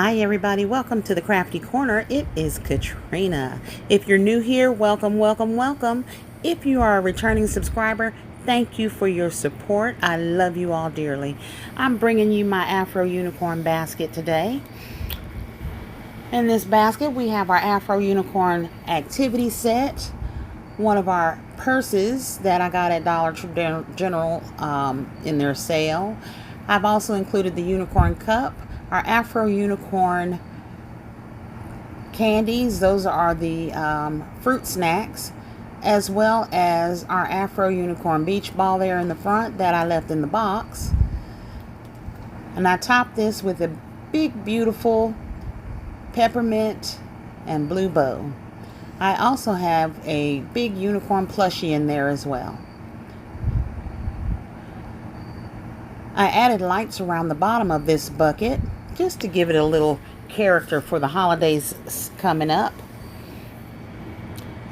Hi everybody, welcome to the Crafty Corner. It is Katrina. If you're new here, welcome, welcome, welcome. If you are a returning subscriber, thank you for your support. I love you all dearly. I'm bringing you my Afro Unicorn basket today. In this basket, we have our Afro Unicorn activity set, one of our purses that I got at Dollar General in their sale. I've also included the unicorn cup, our Afro Unicorn candies, those are the fruit snacks, as well as our Afro Unicorn beach ball there in the front that I left in the box. And I topped this with a big, beautiful peppermint and blue bow. I also have a big unicorn plushie in there as well. I added lights around the bottom of this bucket just to give it a little character for the holidays coming up.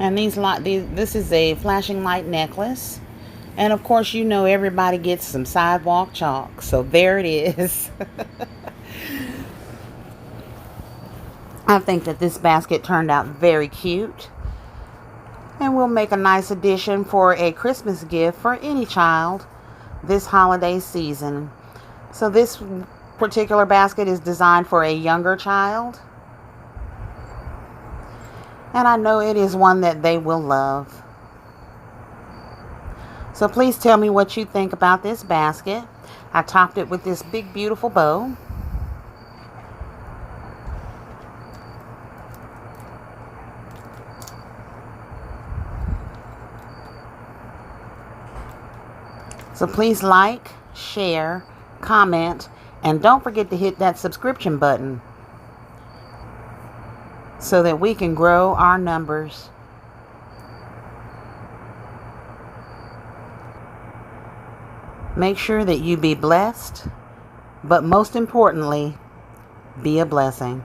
And this is a flashing light necklace. And of course, you know everybody gets some sidewalk chalk. So there it is. I think that this basket turned out very cute. And will make a nice addition for a Christmas gift for any child this holiday season. So this particular basket is designed for a younger child. And I know it is one that they will love. So please tell me what you think about this basket. I topped it with this big, beautiful bow. So please like, share, comment, and don't forget to hit that subscription button so that we can grow our numbers. Make sure that you be blessed, but most importantly, be a blessing.